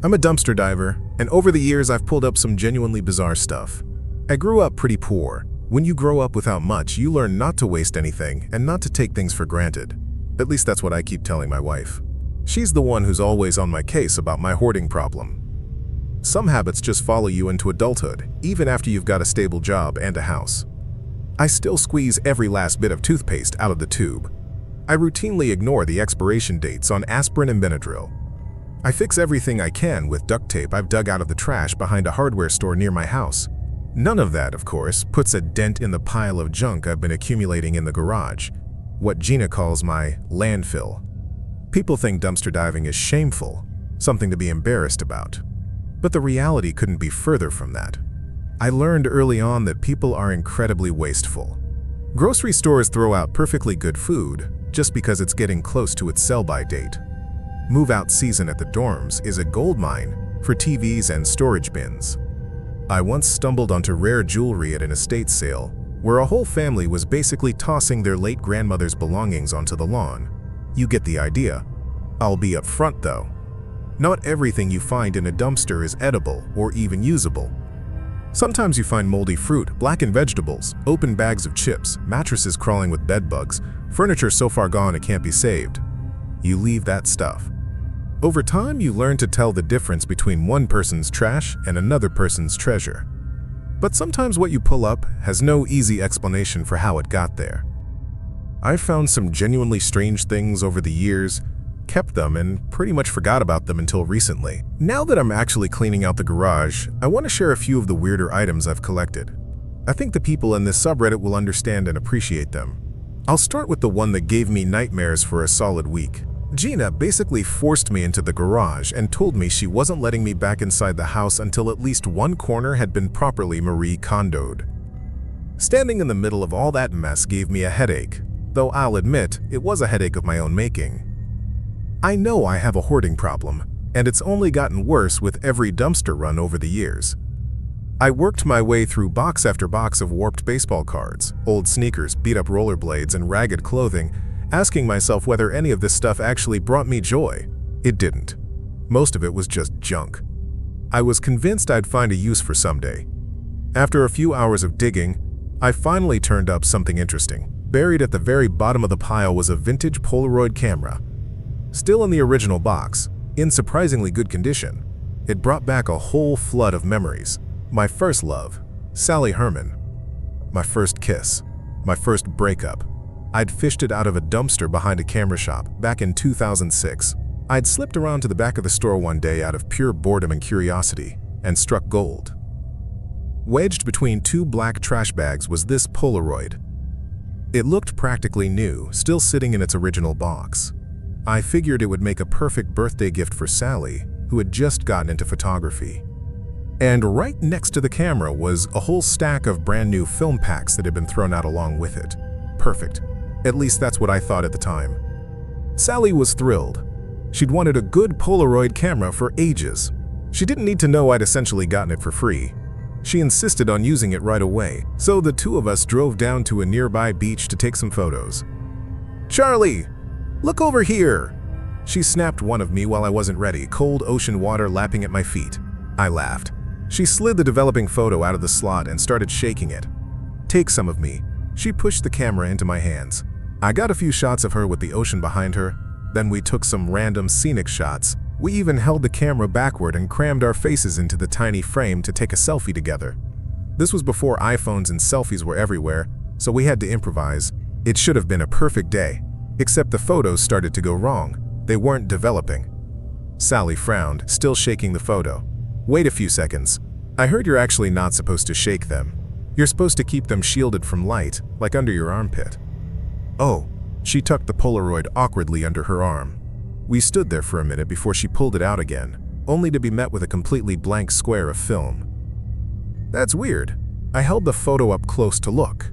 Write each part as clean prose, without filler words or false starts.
I'm a dumpster diver, and over the years I've pulled up some genuinely bizarre stuff. I grew up pretty poor. When you grow up without much, you learn not to waste anything and not to take things for granted. At least that's what I keep telling my wife. She's the one who's always on my case about my hoarding problem. Some habits just follow you into adulthood, even after you've got a stable job and a house. I still squeeze every last bit of toothpaste out of the tube. I routinely ignore the expiration dates on aspirin and Benadryl. I fix everything I can with duct tape I've dug out of the trash behind a hardware store near my house. None of that, of course, puts a dent in the pile of junk I've been accumulating in the garage, what Gina calls my landfill. People think dumpster diving is shameful, something to be embarrassed about. But the reality couldn't be further from that. I learned early on that people are incredibly wasteful. Grocery stores throw out perfectly good food just because it's getting close to its sell-by date. Move-out season at the dorms is a goldmine for TVs and storage bins. I once stumbled onto rare jewelry at an estate sale where a whole family was basically tossing their late grandmother's belongings onto the lawn. You get the idea. I'll be upfront though. Not everything you find in a dumpster is edible or even usable. Sometimes you find moldy fruit, blackened vegetables, open bags of chips, mattresses crawling with bed bugs, furniture so far gone it can't be saved. You leave that stuff. Over time, you learn to tell the difference between one person's trash and another person's treasure. But sometimes what you pull up has no easy explanation for how it got there. I've found some genuinely strange things over the years, kept them, and pretty much forgot about them until recently. Now that I'm actually cleaning out the garage, I want to share a few of the weirder items I've collected. I think the people in this subreddit will understand and appreciate them. I'll start with the one that gave me nightmares for a solid week. Gina basically forced me into the garage and told me she wasn't letting me back inside the house until at least one corner had been properly Marie Kondo'd. Standing in the middle of all that mess gave me a headache, though I'll admit it was a headache of my own making. I know I have a hoarding problem, and it's only gotten worse with every dumpster run over the years. I worked my way through box after box of warped baseball cards, old sneakers, beat-up rollerblades, and ragged clothing, asking myself whether any of this stuff actually brought me joy. It didn't. Most of it was just junk. I was convinced I'd find a use for someday. After a few hours of digging, I finally turned up something interesting. Buried at the very bottom of the pile was a vintage Polaroid camera. Still in the original box, in surprisingly good condition, it brought back a whole flood of memories. My first love, Sally Herman. My first kiss. My first breakup. I'd fished it out of a dumpster behind a camera shop back in 2006. I'd slipped around to the back of the store one day out of pure boredom and curiosity, and struck gold. Wedged between two black trash bags was this Polaroid. It looked practically new, still sitting in its original box. I figured it would make a perfect birthday gift for Sally, who had just gotten into photography. And right next to the camera was a whole stack of brand new film packs that had been thrown out along with it. Perfect. At least that's what I thought at the time. Sally was thrilled. She'd wanted a good Polaroid camera for ages. She didn't need to know I'd essentially gotten it for free. She insisted on using it right away, so the two of us drove down to a nearby beach to take some photos. "Charlie, look over here!" She snapped one of me while I wasn't ready, cold ocean water lapping at my feet. I laughed. She slid the developing photo out of the slot and started shaking it. "Take some of me." She pushed the camera into my hands. I got a few shots of her with the ocean behind her, then we took some random scenic shots. We even held the camera backward and crammed our faces into the tiny frame to take a selfie together. This was before iPhones and selfies were everywhere, so we had to improvise. It should have been a perfect day, except the photos started to go wrong. They weren't developing. Sally frowned, still shaking the photo. "Wait a few seconds. I heard you're actually not supposed to shake them. You're supposed to keep them shielded from light, like under your armpit." "Oh." She tucked the Polaroid awkwardly under her arm. We stood there for a minute before she pulled it out again, only to be met with a completely blank square of film. "That's weird." I held the photo up close to look.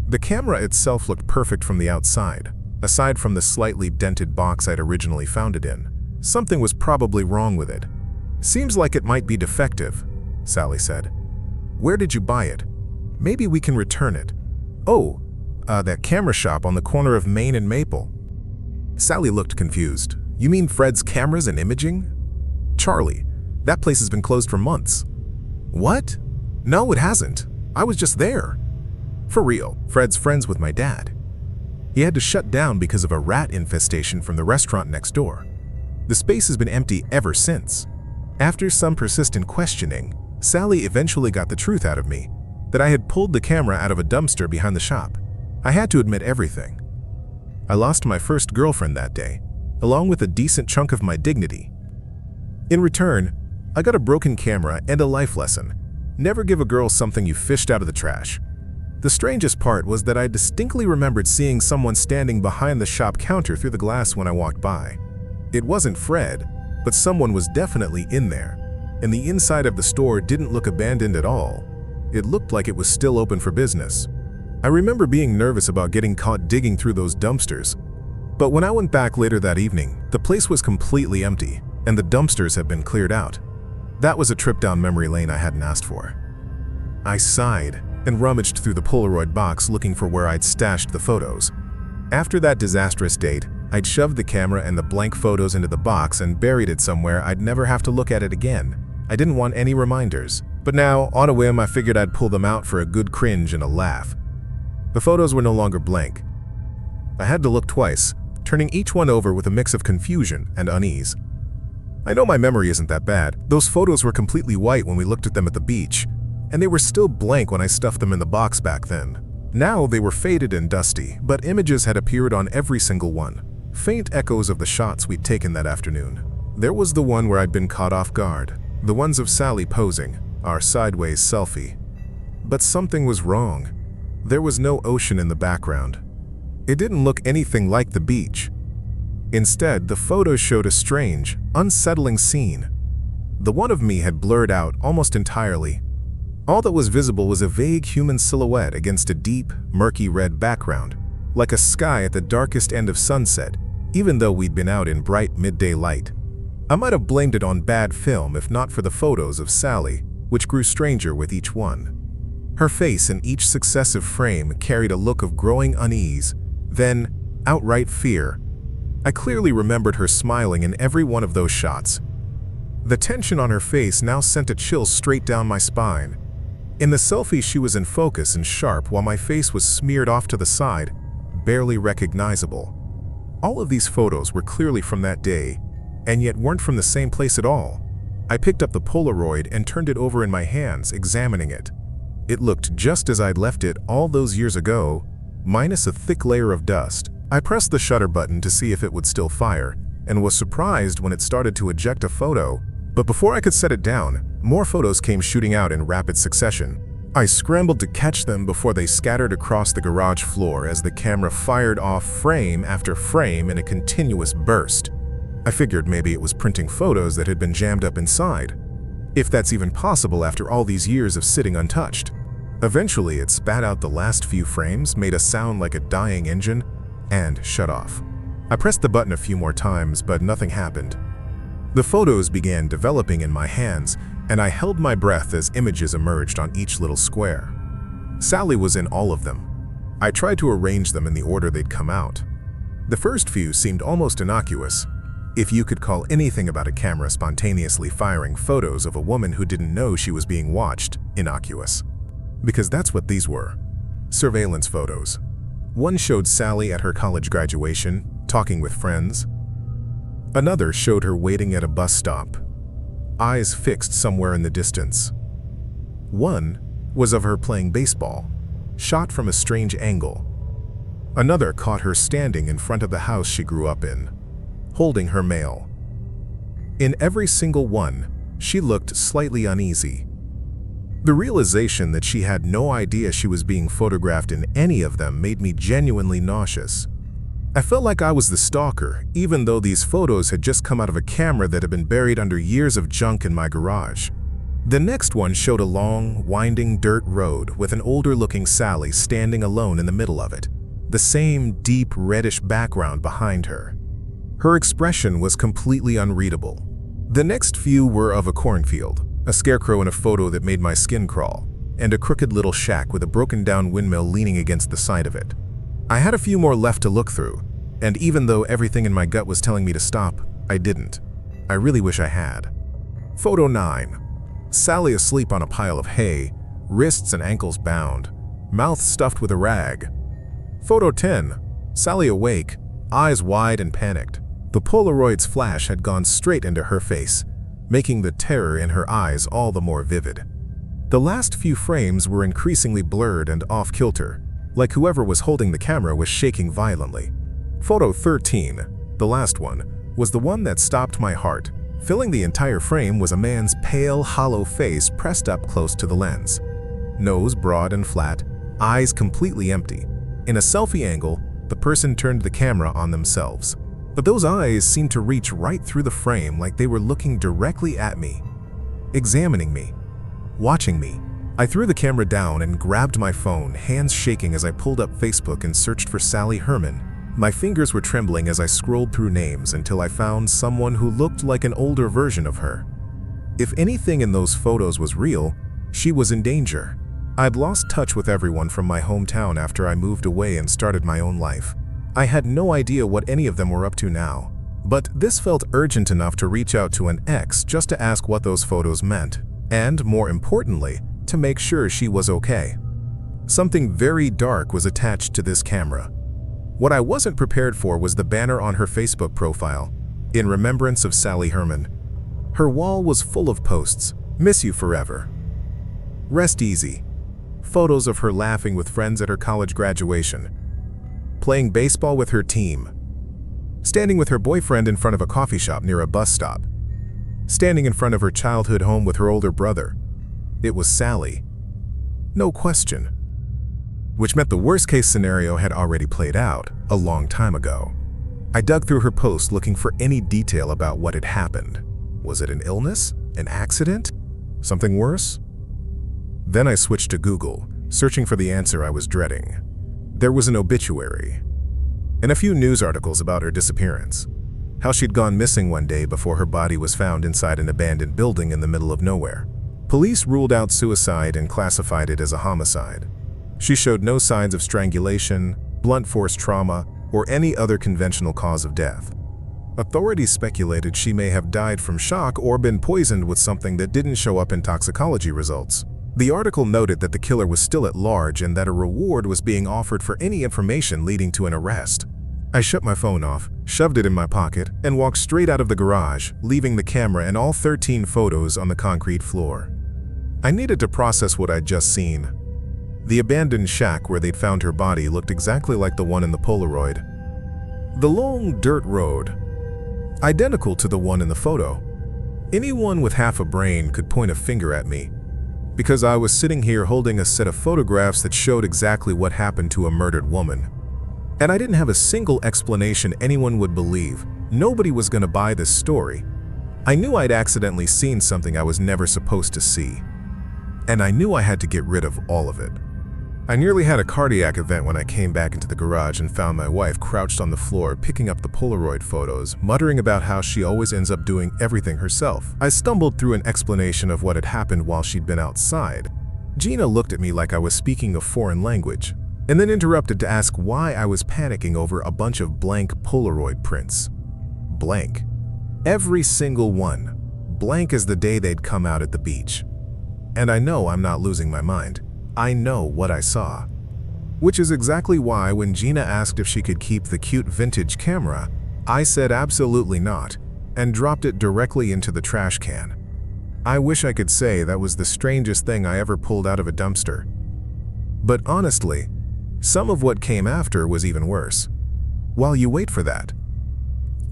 The camera itself looked perfect from the outside, aside from the slightly dented box I'd originally found it in. Something was probably wrong with it. "Seems like it might be defective," Sally said. "Where did you buy it? Maybe we can return it." "Oh, that camera shop on the corner of Main and Maple." Sally looked confused. "You mean Fred's Cameras and Imaging?" "Charlie, That place has been closed for months." "What?" "No, it hasn't. I was just there." For real, Fred's friends with my dad. He had to shut down because of a rat infestation from the restaurant next door. The space has been empty ever since. After some persistent questioning, Sally eventually got the truth out of me, that I had pulled the camera out of a dumpster behind the shop. I had to admit everything. I lost my first girlfriend that day, along with a decent chunk of my dignity. In return, I got a broken camera and a life lesson. Never give a girl something you fished out of the trash. The strangest part was that I distinctly remembered seeing someone standing behind the shop counter through the glass when I walked by. It wasn't Fred, but someone was definitely in there, and the inside of the store didn't look abandoned at all. It looked like it was still open for business. I remember being nervous about getting caught digging through those dumpsters, but when I went back later that evening, the place was completely empty, and the dumpsters had been cleared out. That was a trip down memory lane I hadn't asked for. I sighed and rummaged through the Polaroid box looking for where I'd stashed the photos. After that disastrous date, I'd shoved the camera and the blank photos into the box and buried it somewhere I'd never have to look at it again. I didn't want any reminders, but now, on a whim, I figured I'd pull them out for a good cringe and a laugh. The photos were no longer blank. I had to look twice, turning each one over with a mix of confusion and unease. I know my memory isn't that bad. Those photos were completely white when we looked at them at the beach, and they were still blank when I stuffed them in the box back then. Now they were faded and dusty, but images had appeared on every single one. Faint echoes of the shots we'd taken that afternoon. There was the one where I'd been caught off guard, the ones of Sally posing, our sideways selfie. But something was wrong. There was no ocean in the background. It didn't look anything like the beach. Instead, the photos showed a strange, unsettling scene. The one of me had blurred out almost entirely. All that was visible was a vague human silhouette against a deep, murky red background, like a sky at the darkest end of sunset, even though we'd been out in bright midday light. I might have blamed it on bad film if not for the photos of Sally, which grew stranger with each one. Her face in each successive frame carried a look of growing unease, then outright fear. I clearly remembered her smiling in every one of those shots. The tension on her face now sent a chill straight down my spine. In the selfie, she was in focus and sharp, while my face was smeared off to the side, barely recognizable. All of these photos were clearly from that day, and yet weren't from the same place at all. I picked up the Polaroid and turned it over in my hands, examining it. It looked just as I'd left it all those years ago, minus a thick layer of dust. I pressed the shutter button to see if it would still fire, and was surprised when it started to eject a photo. But before I could set it down, more photos came shooting out in rapid succession. I scrambled to catch them before they scattered across the garage floor as the camera fired off frame after frame in a continuous burst. I figured maybe it was printing photos that had been jammed up inside, if that's even possible after all these years of sitting untouched. Eventually, it spat out the last few frames, made a sound like a dying engine, and shut off. I pressed the button a few more times, but nothing happened. The photos began developing in my hands, and I held my breath as images emerged on each little square. Sally was in all of them. I tried to arrange them in the order they'd come out. The first few seemed almost innocuous, if you could call anything about a camera spontaneously firing photos of a woman who didn't know she was being watched innocuous. Because that's what these were. Surveillance photos. One showed Sally at her college graduation, talking with friends. Another showed her waiting at a bus stop, eyes fixed somewhere in the distance. One was of her playing baseball, shot from a strange angle. Another caught her standing in front of the house she grew up in, holding her mail. In every single one, she looked slightly uneasy. The realization that she had no idea she was being photographed in any of them made me genuinely nauseous. I felt like I was the stalker, even though these photos had just come out of a camera that had been buried under years of junk in my garage. The next one showed a long, winding dirt road with an older-looking Sally standing alone in the middle of it, the same deep reddish background behind her. Her expression was completely unreadable. The next few were of a cornfield, a scarecrow in a photo that made my skin crawl, and a crooked little shack with a broken-down windmill leaning against the side of it. I had a few more left to look through, and even though everything in my gut was telling me to stop, I didn't. I really wish I had. Photo 9. Sally asleep on a pile of hay, wrists and ankles bound, mouth stuffed with a rag. Photo 10. Sally awake, eyes wide and panicked. The Polaroid's flash had gone straight into her face, making the terror in her eyes all the more vivid. The last few frames were increasingly blurred and off-kilter, like whoever was holding the camera was shaking violently. Photo 13, the last one, was the one that stopped my heart. Filling the entire frame was a man's pale, hollow face pressed up close to the lens. Nose broad and flat, eyes completely empty. In a selfie angle, the person turned the camera on themselves. But those eyes seemed to reach right through the frame like they were looking directly at me, examining me, watching me. I threw the camera down and grabbed my phone, hands shaking as I pulled up Facebook and searched for Sally Herman. My fingers were trembling as I scrolled through names until I found someone who looked like an older version of her. If anything in those photos was real, she was in danger. I'd lost touch with everyone from my hometown after I moved away and started my own life. I had no idea what any of them were up to now, but this felt urgent enough to reach out to an ex just to ask what those photos meant, and more importantly, to make sure she was okay. Something very dark was attached to this camera. What I wasn't prepared for was the banner on her Facebook profile, in remembrance of Sally Herman. Her wall was full of posts, "Miss you forever," "Rest easy," photos of her laughing with friends at her college graduation, playing baseball with her team, standing with her boyfriend in front of a coffee shop near a bus stop, standing in front of her childhood home with her older brother. It was Sally. No question. Which meant the worst-case scenario had already played out a long time ago. I dug through her post looking for any detail about what had happened. Was it an illness? An accident? Something worse? Then I switched to Google, searching for the answer I was dreading. There was an obituary and a few news articles about her disappearance. How she'd gone missing one day before her body was found inside an abandoned building in the middle of nowhere. Police ruled out suicide and classified it as a homicide. She showed no signs of strangulation, blunt force trauma, or any other conventional cause of death. Authorities speculated she may have died from shock or been poisoned with something that didn't show up in toxicology results. The article noted that the killer was still at large and that a reward was being offered for any information leading to an arrest. I shut my phone off, shoved it in my pocket, and walked straight out of the garage, leaving the camera and all 13 photos on the concrete floor. I needed to process what I'd just seen. The abandoned shack where they'd found her body looked exactly like the one in the Polaroid. The long dirt road, identical to the one in the photo. Anyone with half a brain could point a finger at me, because I was sitting here holding a set of photographs that showed exactly what happened to a murdered woman. And I didn't have a single explanation anyone would believe. Nobody was going to buy this story. I knew I'd accidentally seen something I was never supposed to see. And I knew I had to get rid of all of it. I nearly had a cardiac event when I came back into the garage and found my wife crouched on the floor picking up the Polaroid photos, muttering about how she always ends up doing everything herself. I stumbled through an explanation of what had happened while she'd been outside. Gina looked at me like I was speaking a foreign language, and then interrupted to ask why I was panicking over a bunch of blank Polaroid prints. Blank. Every single one. Blank as the day they'd come out at the beach. And I know I'm not losing my mind. I know what I saw. Which is exactly why when Gina asked if she could keep the cute vintage camera, I said absolutely not, and dropped it directly into the trash can. I wish I could say that was the strangest thing I ever pulled out of a dumpster. But honestly, some of what came after was even worse. While you wait for that,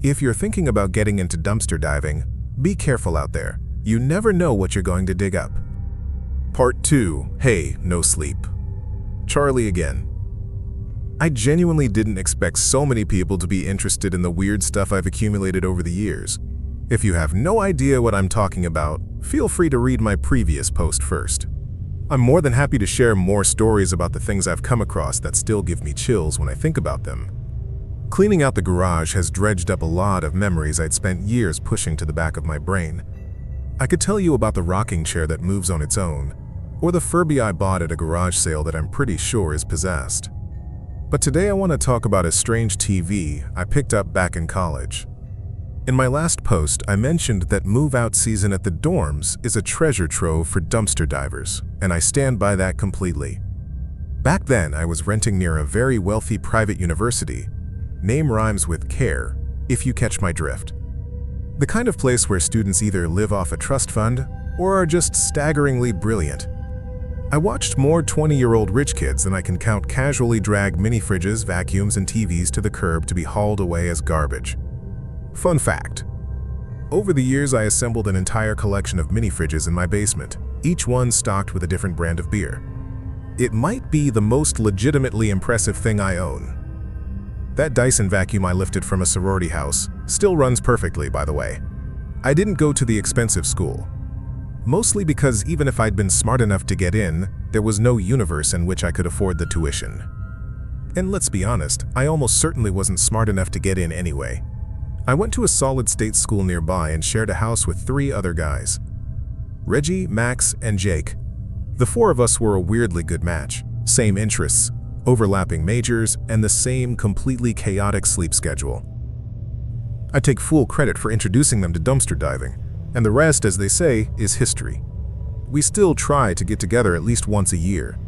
if you're thinking about getting into dumpster diving, be careful out there. You never know what you're going to dig up. Part 2. Hey, no sleep. Charlie again. I genuinely didn't expect so many people to be interested in the weird stuff I've accumulated over the years. If you have no idea what I'm talking about, feel free to read my previous post first. I'm more than happy to share more stories about the things I've come across that still give me chills when I think about them. Cleaning out the garage has dredged up a lot of memories I'd spent years pushing to the back of my brain. I could tell you about the rocking chair that moves on its own, or the Furby I bought at a garage sale that I'm pretty sure is possessed. But today I want to talk about a strange TV I picked up back in college. In my last post, I mentioned that move-out season at the dorms is a treasure trove for dumpster divers, and I stand by that completely. Back then, I was renting near a very wealthy private university. Name rhymes with care, if you catch my drift. The kind of place where students either live off a trust fund or are just staggeringly brilliant. I watched more 20-year-old rich kids than I can count casually drag mini-fridges, vacuums, and TVs to the curb to be hauled away as garbage. Fun fact. Over the years, I assembled an entire collection of mini-fridges in my basement, each one stocked with a different brand of beer. It might be the most legitimately impressive thing I own. That Dyson vacuum I lifted from a sorority house still runs perfectly, by the way. I didn't go to the expensive school. Mostly because even if I'd been smart enough to get in, there was no universe in which I could afford the tuition. And let's be honest, I almost certainly wasn't smart enough to get in anyway. I went to a solid-state school nearby and shared a house with 3 other guys. Reggie, Max, and Jake. The 4 of us were a weirdly good match. Same interests, overlapping majors, and the same completely chaotic sleep schedule. I take full credit for introducing them to dumpster diving, and the rest, as they say, is history. We still try to get together at least once a year.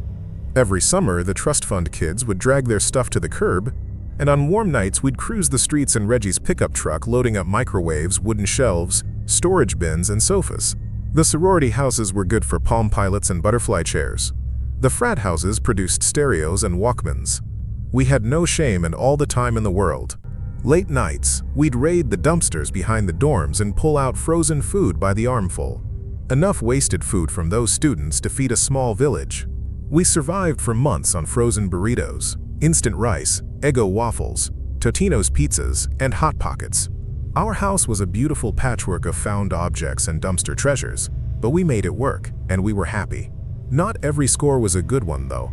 Every summer, the trust fund kids would drag their stuff to the curb, and on warm nights we'd cruise the streets in Reggie's pickup truck loading up microwaves, wooden shelves, storage bins, and sofas. The sorority houses were good for Palm Pilots and butterfly chairs. The frat houses produced stereos and Walkmans. We had no shame and all the time in the world. Late nights, we'd raid the dumpsters behind the dorms and pull out frozen food by the armful. Enough wasted food from those students to feed a small village. We survived for months on frozen burritos, instant rice, Eggo waffles, Totino's pizzas, and Hot Pockets. Our house was a beautiful patchwork of found objects and dumpster treasures, but we made it work, and we were happy. Not every score was a good one, though.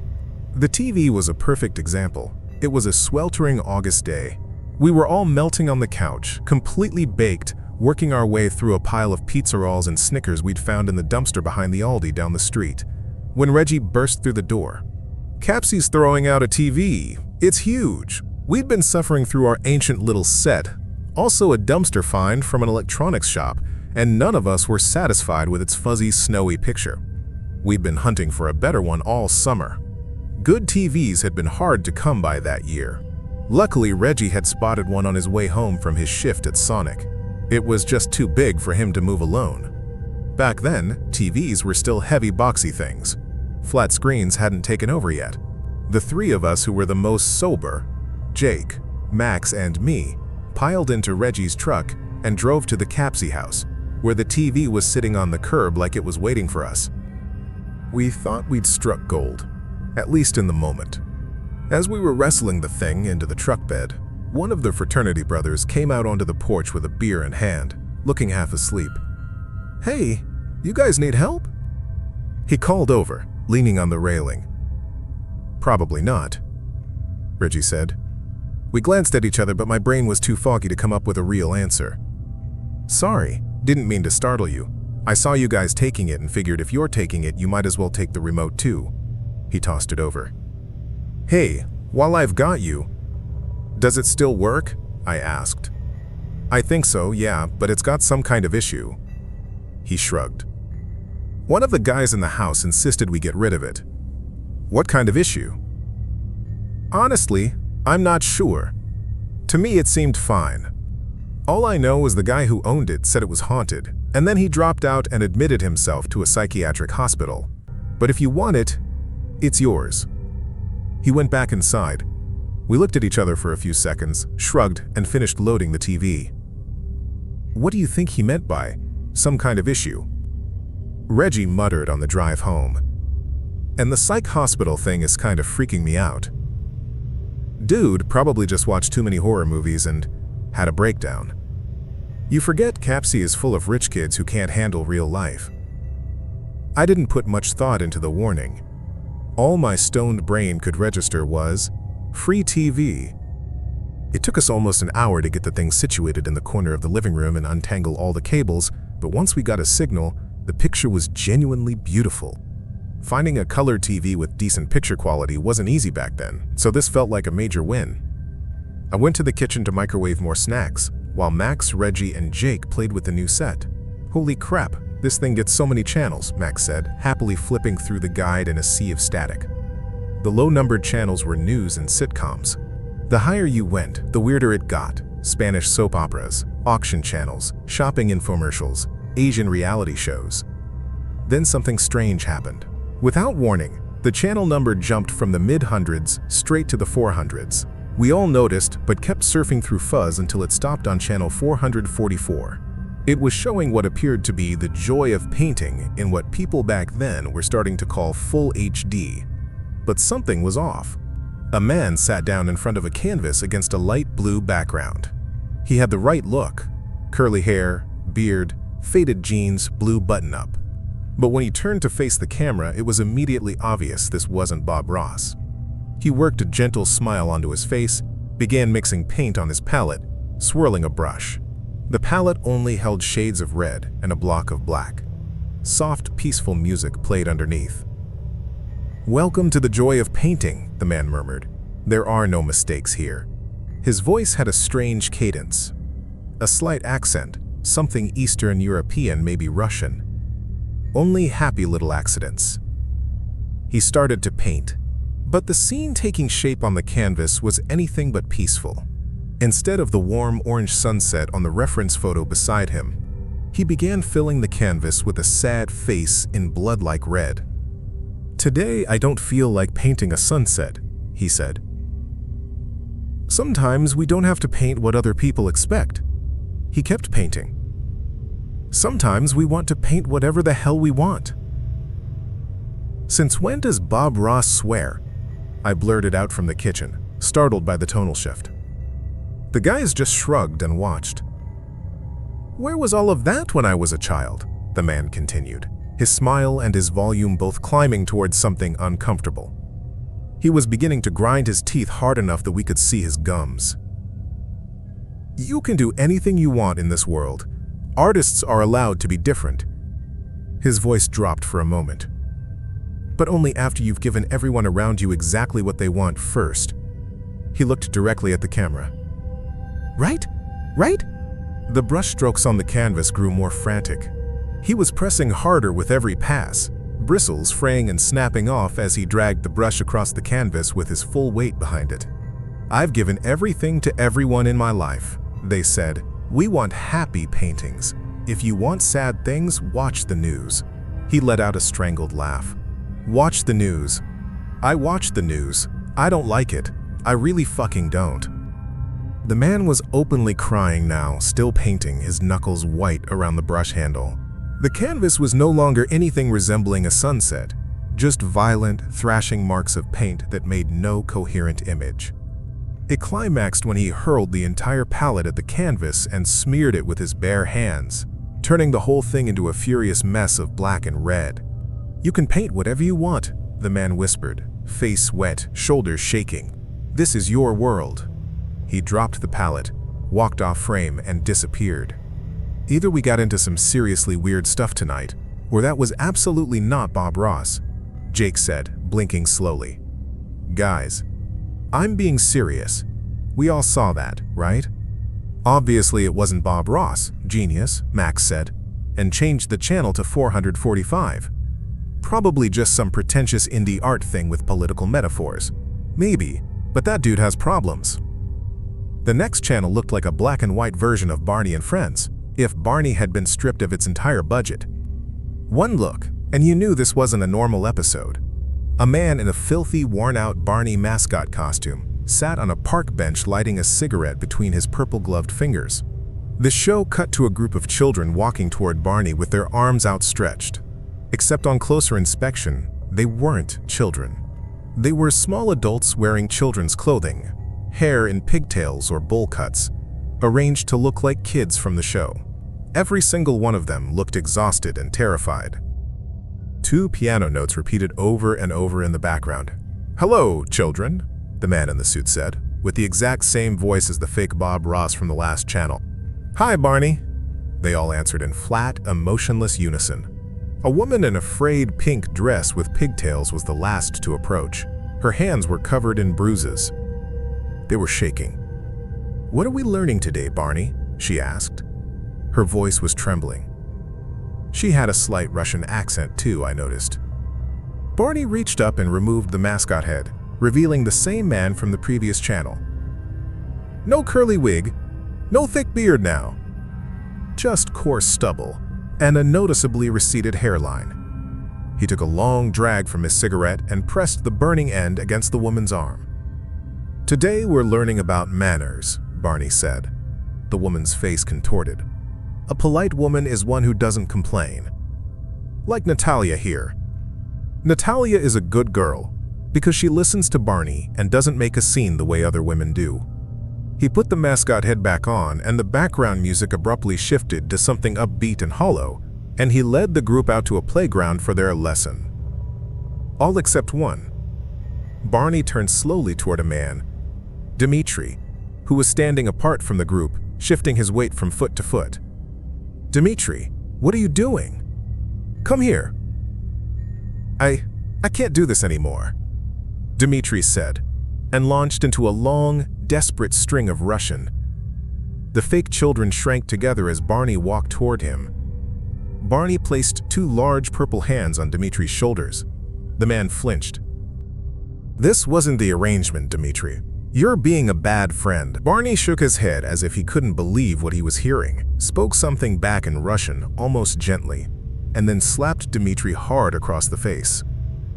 The TV was a perfect example. It was a sweltering August day. We were all melting on the couch, completely baked, working our way through a pile of pizza rolls and Snickers we'd found in the dumpster behind the Aldi down the street, when Reggie burst through the door. "Capsy's throwing out a TV. It's huge." We'd been suffering through our ancient little set, also a dumpster find from an electronics shop, and none of us were satisfied with its fuzzy, snowy picture. We'd been hunting for a better one all summer. Good TVs had been hard to come by that year. Luckily, Reggie had spotted one on his way home from his shift at Sonic. It was just too big for him to move alone. Back then, TVs were still heavy, boxy things. Flat screens hadn't taken over yet. The 3 of us who were the most sober, Jake, Max, and me, piled into Reggie's truck and drove to the Capsy house, where the TV was sitting on the curb like it was waiting for us. We thought we'd struck gold, at least in the moment. As we were wrestling the thing into the truck bed, one of the fraternity brothers came out onto the porch with a beer in hand, looking half asleep. "Hey, you guys need help?" He called over, leaning on the railing. "Probably not," Reggie said. We glanced at each other, but my brain was too foggy to come up with a real answer. "Sorry, didn't mean to startle you. I saw you guys taking it and figured if you're taking it, you might as well take the remote too." He tossed it over. "Hey, while I've got you, does it still work?" I asked. "I think so, yeah, but it's got some kind of issue." He shrugged. One of the guys in the house insisted we get rid of it. "What kind of issue?" "Honestly, I'm not sure. To me, it seemed fine. All I know is the guy who owned it said it was haunted, and then he dropped out and admitted himself to a psychiatric hospital. But if you want it, it's yours." He went back inside. We looked at each other for a few seconds, shrugged, and finished loading the TV. "What do you think he meant by some kind of issue?" Reggie muttered on the drive home. "And the psych hospital thing is kind of freaking me out. Dude probably just watched too many horror movies and had a breakdown. You forget Capsy is full of rich kids who can't handle real life." I didn't put much thought into the warning. All my stoned brain could register was, free TV. It took us almost an hour to get the thing situated in the corner of the living room and untangle all the cables, but once we got a signal, the picture was genuinely beautiful. Finding a color TV with decent picture quality wasn't easy back then, so this felt like a major win. I went to the kitchen to microwave more snacks, while Max, Reggie, and Jake played with the new set. "Holy crap, this thing gets so many channels," Max said, happily flipping through the guide in a sea of static. The low-numbered channels were news and sitcoms. The higher you went, the weirder it got. Spanish soap operas, auction channels, shopping infomercials, Asian reality shows. Then something strange happened. Without warning, the channel number jumped from the mid-hundreds straight to the 400s. We all noticed, but kept surfing through fuzz until it stopped on channel 444. It was showing what appeared to be the joy of painting in what people back then were starting to call full HD. But something was off. A man sat down in front of a canvas against a light blue background. He had the right look: curly hair, beard, faded jeans, blue button-up. But when he turned to face the camera, it was immediately obvious this wasn't Bob Ross. He worked a gentle smile onto his face, began mixing paint on his palette, swirling a brush. The palette only held shades of red and a block of black. Soft, peaceful music played underneath. "Welcome to the joy of painting," the man murmured. "There are no mistakes here." His voice had a strange cadence, a slight accent, something Eastern European, maybe Russian. "Only happy little accidents." He started to paint, but the scene taking shape on the canvas was anything but peaceful. Instead of the warm orange sunset on the reference photo beside him, he began filling the canvas with a sad face in blood-like red. "Today I don't feel like painting a sunset," he said. "Sometimes we don't have to paint what other people expect." He kept painting. "Sometimes we want to paint whatever the hell we want." "Since when does Bob Ross swear?" I blurted out from the kitchen, startled by the tonal shift. The guys just shrugged and watched. "Where was all of that when I was a child?" the man continued, his smile and his volume both climbing towards something uncomfortable. He was beginning to grind his teeth hard enough that we could see his gums. "You can do anything you want in this world. Artists are allowed to be different." His voice dropped for a moment. "But only after you've given everyone around you exactly what they want first." He looked directly at the camera. "Right? Right?" The brushstrokes on the canvas grew more frantic. He was pressing harder with every pass, bristles fraying and snapping off as he dragged the brush across the canvas with his full weight behind it. "I've given everything to everyone in my life," they said. "We want happy paintings. If you want sad things, watch the news." He let out a strangled laugh. "Watch the news. I watch the news. I don't like it. I really fucking don't." The man was openly crying now, still painting, his knuckles white around the brush handle. The canvas was no longer anything resembling a sunset, just violent, thrashing marks of paint that made no coherent image. It climaxed when he hurled the entire palette at the canvas and smeared it with his bare hands, turning the whole thing into a furious mess of black and red. "You can paint whatever you want," the man whispered, face wet, shoulders shaking. "This is your world." He dropped the palette, walked off frame, and disappeared. Either we got into some seriously weird stuff tonight, or that was absolutely not Bob Ross, Jake said, blinking slowly. "Guys, I'm being serious. We all saw that, right?" "Obviously it wasn't Bob Ross, genius," Max said, and changed the channel to 445. "Probably just some pretentious indie art thing with political metaphors. Maybe, but that dude has problems." The next channel looked like a black and white version of Barney and Friends, if Barney had been stripped of its entire budget. One look, and you knew this wasn't a normal episode. A man in a filthy, worn-out Barney mascot costume sat on a park bench lighting a cigarette between his purple-gloved fingers. The show cut to a group of children walking toward Barney with their arms outstretched. Except on closer inspection, they weren't children. They were small adults wearing children's clothing, hair in pigtails or bowl cuts, arranged to look like kids from the show. Every single one of them looked exhausted and terrified. Two piano notes repeated over and over in the background. "Hello, children," the man in the suit said, with the exact same voice as the fake Bob Ross from the last channel. "Hi, Barney," they all answered in flat, emotionless unison. A woman in a frayed pink dress with pigtails was the last to approach. Her hands were covered in bruises. They were shaking. "What are we learning today, Barney?" she asked. Her voice was trembling. She had a slight Russian accent too, I noticed. Barney reached up and removed the mascot head, revealing the same man from the previous channel. No curly wig, no thick beard now. Just coarse stubble and a noticeably receded hairline. He took a long drag from his cigarette and pressed the burning end against the woman's arm. Today we're learning about manners, Barney said. The woman's face contorted. A polite woman is one who doesn't complain. Like Natalia here. Natalia is a good girl because she listens to Barney and doesn't make a scene the way other women do. He put the mascot head back on and the background music abruptly shifted to something upbeat and hollow, and he led the group out to a playground for their lesson. All except one. Barney turned slowly toward a man, Dmitri, who was standing apart from the group, shifting his weight from foot to foot. Dmitri, what are you doing? Come here. I can't do this anymore, Dmitri said, and launched into a long, desperate string of Russian. The fake children shrank together as Barney walked toward him. Barney placed two large purple hands on Dmitri's shoulders. The man flinched. This wasn't the arrangement, Dmitri. You're being a bad friend. Barney shook his head as if he couldn't believe what he was hearing, spoke something back in Russian, almost gently, and then slapped Dmitri hard across the face.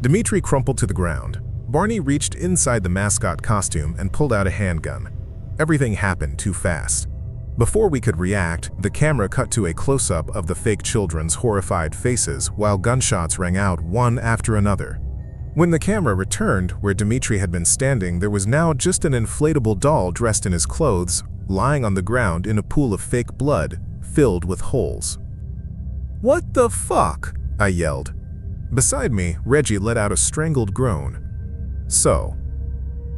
Dmitri crumpled to the ground. Barney reached inside the mascot costume and pulled out a handgun. Everything happened too fast. Before we could react, the camera cut to a close-up of the fake children's horrified faces while gunshots rang out one after another. When the camera returned where Dmitri had been standing, there was now just an inflatable doll dressed in his clothes, lying on the ground in a pool of fake blood filled with holes. "What the fuck?" I yelled. Beside me, Reggie let out a strangled groan. So,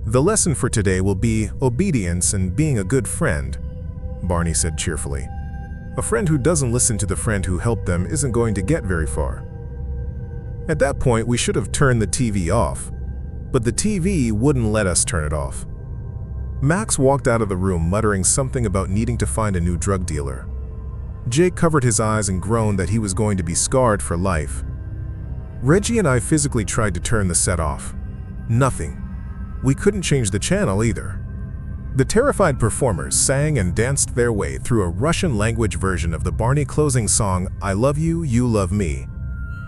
the lesson for today will be obedience and being a good friend, Barney said cheerfully. A friend who doesn't listen to the friend who helped them isn't going to get very far. At that point, we should have turned the TV off, but the TV wouldn't let us turn it off. Max walked out of the room muttering something about needing to find a new drug dealer. Jake covered his eyes and groaned that he was going to be scarred for life. Reggie and I physically tried to turn the set off. Nothing. We couldn't change the channel either. The terrified performers sang and danced their way through a Russian-language version of the Barney closing song, "I Love You, You Love Me."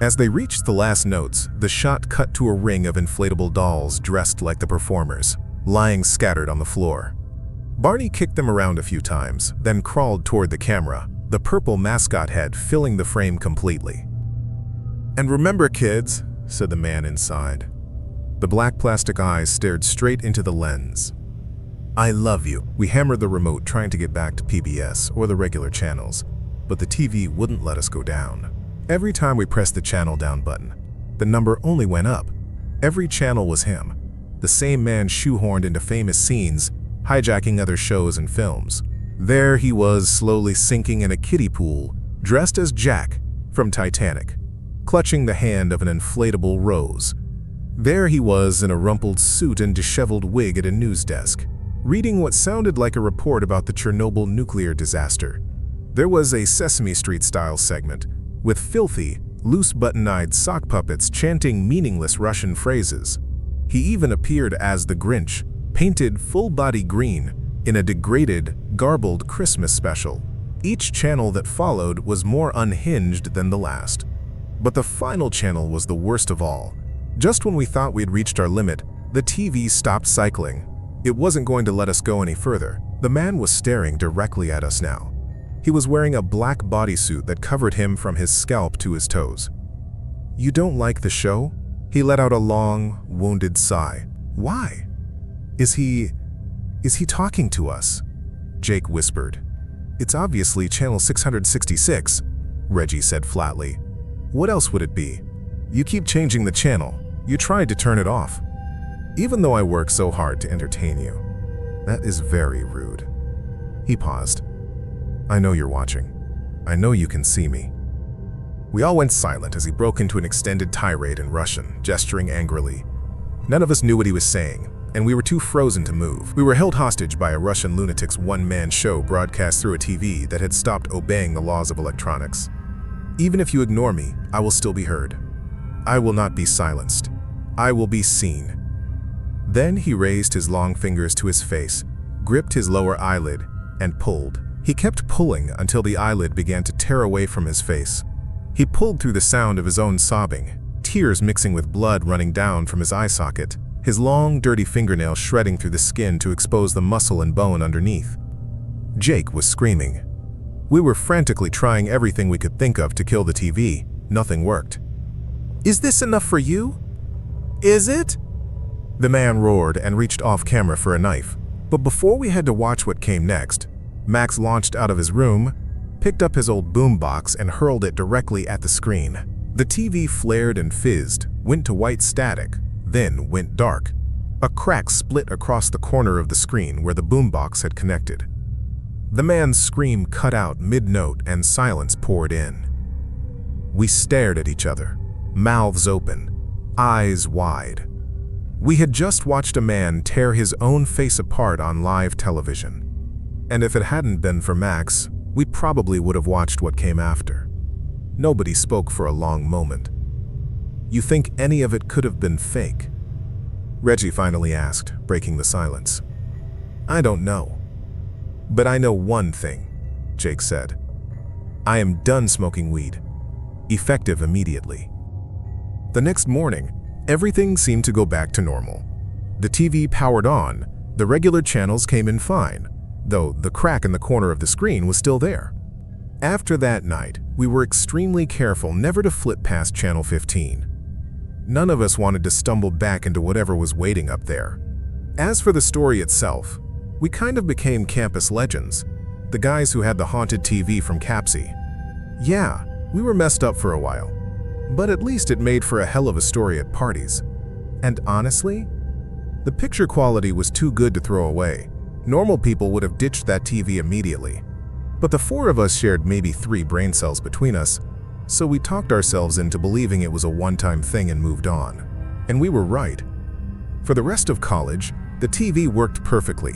As they reached the last notes, the shot cut to a ring of inflatable dolls dressed like the performers, lying scattered on the floor. Barney kicked them around a few times, then crawled toward the camera, the purple mascot head filling the frame completely. "And remember, kids," said the man inside. The black plastic eyes stared straight into the lens. "I love you." We hammered the remote trying to get back to PBS or the regular channels, but the TV wouldn't let us go down. Every time we pressed the channel down button, the number only went up. Every channel was him, the same man shoehorned into famous scenes, hijacking other shows and films. There he was, slowly sinking in a kiddie pool, dressed as Jack from Titanic, clutching the hand of an inflatable Rose. There he was in a rumpled suit and disheveled wig at a news desk, reading what sounded like a report about the Chernobyl nuclear disaster. There was a Sesame Street-style segment, with filthy, loose button-eyed sock puppets chanting meaningless Russian phrases. He even appeared as the Grinch, painted full-body green, in a degraded, garbled Christmas special. Each channel that followed was more unhinged than the last. But the final channel was the worst of all. Just when we thought we'd reached our limit, the TV stopped cycling. It wasn't going to let us go any further. The man was staring directly at us now. He was wearing a black bodysuit that covered him from his scalp to his toes. "You don't like the show?" He let out a long, wounded sigh. "Why? Is he talking to us?" Jake whispered. "It's obviously channel 666, Reggie said flatly. "What else would it be? You keep changing the channel. You tried to turn it off. Even though I work so hard to entertain you. That is very rude." He paused. "I know you're watching. I know you can see me." We all went silent as he broke into an extended tirade in Russian, gesturing angrily. None of us knew what he was saying, and we were too frozen to move. We were held hostage by a Russian lunatic's one-man show broadcast through a TV that had stopped obeying the laws of electronics. Even if you ignore me, I will still be heard. I will not be silenced. I will be seen. Then he raised his long fingers to his face, gripped his lower eyelid, and pulled. He kept pulling until the eyelid began to tear away from his face. He pulled through the sound of his own sobbing, tears mixing with blood running down from his eye socket, his long, dirty fingernails shredding through the skin to expose the muscle and bone underneath. Jake was screaming. We were frantically trying everything we could think of to kill the TV. Nothing worked. "Is this enough for you? Is it?" The man roared and reached off camera for a knife. But before we had to watch what came next, Max launched out of his room, picked up his old boombox and hurled it directly at the screen. The TV flared and fizzed, went to white static, then went dark. A crack split across the corner of the screen where the boombox had connected. The man's scream cut out mid-note and silence poured in. We stared at each other, mouths open, eyes wide. We had just watched a man tear his own face apart on live television. And if it hadn't been for Max, we probably would have watched what came after. Nobody spoke for a long moment. "You think any of it could have been fake?" Reggie finally asked, breaking the silence. "I don't know. But I know one thing," Jake said. "I am done smoking weed. Effective immediately." The next morning, everything seemed to go back to normal. The TV powered on, the regular channels came in fine, though the crack in the corner of the screen was still there. After that night, we were extremely careful never to flip past channel 15. None of us wanted to stumble back into whatever was waiting up there. As for the story itself, we kind of became campus legends, the guys who had the haunted TV from Capsy. Yeah, we were messed up for a while, but at least it made for a hell of a story at parties. And honestly, the picture quality was too good to throw away. Normal people would have ditched that TV immediately. But the four of us shared maybe 3 brain cells between us, so we talked ourselves into believing it was a one-time thing and moved on. And we were right. For the rest of college, the TV worked perfectly.